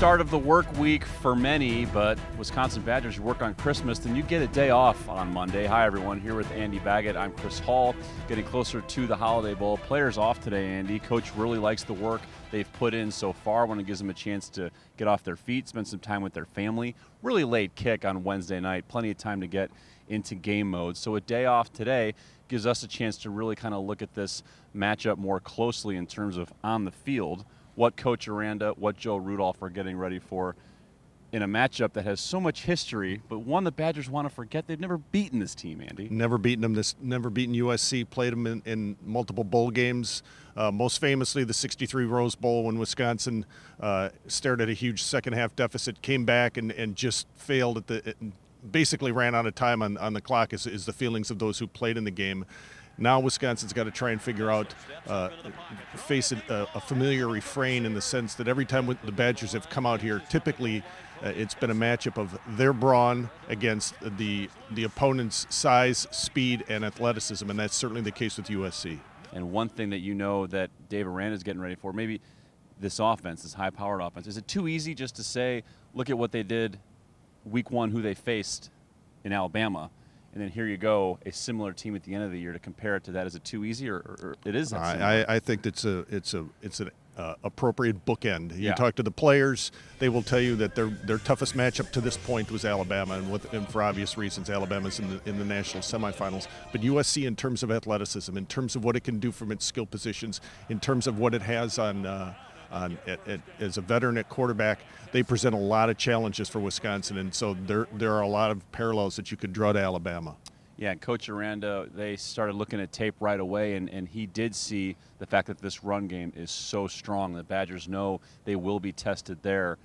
start of the work week for many, but Wisconsin Badgers, you work on Christmas, then you get a day off on Monday. Hi, everyone. Here with Andy Baggett. I'm Chris Hall, getting closer to the Holiday Bowl. Players off today, Andy. Coach really likes the work they've put in so far. When it gives them a chance to get off their feet, spend some time with their family. Really late kick on Wednesday night. Plenty of time to get into game mode. So a day off today gives us a chance to really kind of look at this matchup more closely in terms of on the field, what Coach Aranda, what Joe Rudolph are getting ready for in a matchup that has so much history, but one the Badgers want to forget. They've never beaten this team, Andy. Never beaten them. Never beaten USC. Played them in multiple bowl games. Most famously, the '63 Rose Bowl when Wisconsin stared at a huge second-half deficit, came back and just failed at the. Basically ran out of time on the clock. Is the feelings of those who played in the game. Now Wisconsin's got to try and figure out, face a familiar refrain in the sense that every time the Badgers have come out here, typically it's been a matchup of their brawn against the opponent's size, speed, and athleticism, and that's certainly the case with USC. And one thing that you know that Dave Aranda is getting ready for, maybe this offense, this high-powered offense, is it too easy just to say, look at what they did week one, who they faced in Alabama, and then here you go, a similar team at the end of the year to compare it to that? Is it too easy, or it is that similar? I think it's an appropriate bookend. You Yeah. talk to the players, they will tell you that their toughest matchup to this point was Alabama, and for obvious reasons, Alabama's in the national semifinals. But USC, in terms of athleticism, in terms of what it can do from its skill positions, in terms of what it has as a veteran at quarterback, they present a lot of challenges for Wisconsin, and so there are a lot of parallels that you could draw to Alabama. Yeah, and Coach Aranda, they started looking at tape right away, and he did see the fact that this run game is so strong. The Badgers know they will be tested there.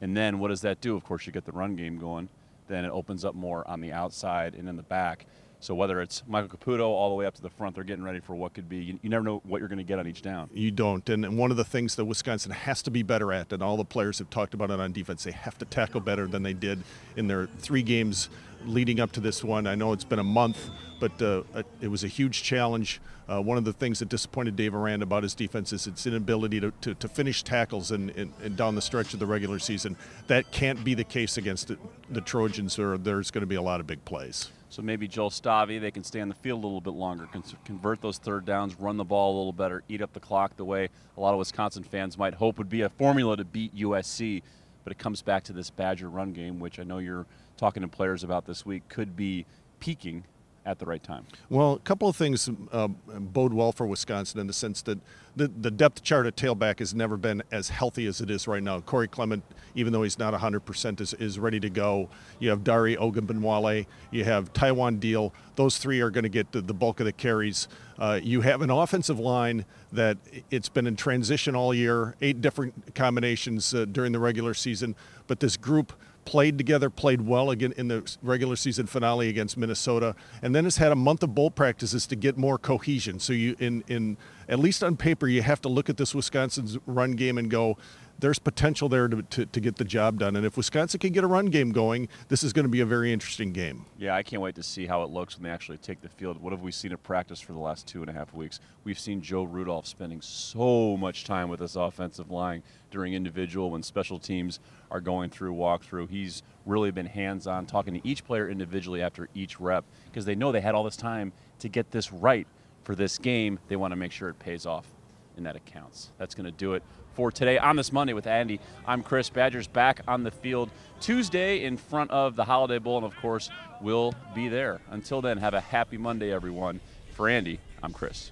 And then what does that do? Of course, you get the run game going. Then it opens up more on the outside and in the back. So whether it's Michael Caputo all the way up to the front, they're getting ready for what could be. You never know what you're going to get on each down. You don't. And one of the things that Wisconsin has to be better at, and all the players have talked about it on defense, they have to tackle better than they did in their 3 games leading up to this one. I know it's been a month, but it was a huge challenge. One of the things that disappointed Dave Aranda about his defense is its inability to finish tackles and down the stretch of the regular season. That can't be the case against the Trojans, or there's going to be a lot of big plays. So maybe Joel Stavi, they can stay on the field a little bit longer, convert those third downs, run the ball a little better, eat up the clock the way a lot of Wisconsin fans might hope would be a formula to beat USC. But it comes back to this Badger run game, which I know you're talking to players about this week, could be peaking at the right time. Well, a couple of things bode well for Wisconsin in the sense that the depth chart at tailback has never been as healthy as it is right now. Corey Clement, even though he's not 100%, is ready to go. You have Dari Ogunbowale, you have Taiwan Deal. Those 3 are going to get the bulk of the carries. You have an offensive line that it's been in transition all year, 8 different combinations during the regular season, but this group played together, played well again in the regular season finale against Minnesota, and then has had a month of bowl practices to get more cohesion. So you, in at least on paper, you have to look at this Wisconsin's run game and go, there's potential there to get the job done. And if Wisconsin can get a run game going, this is going to be a very interesting game. Yeah, I can't wait to see how it looks when they actually take the field. What have we seen at practice for the last 2.5 weeks? We've seen Joe Rudolph spending so much time with this offensive line during individual when special teams are going through walkthrough. He's really been hands-on, talking to each player individually after each rep, because they know they had all this time to get this right for this game. They want to make sure it pays off and that it counts. That's going to do it for today on this Monday with Andy. I'm Chris. Badgers back on the field Tuesday in front of the Holiday Bowl, and of course, we'll be there. Until then, have a happy Monday, everyone. For Andy, I'm Chris.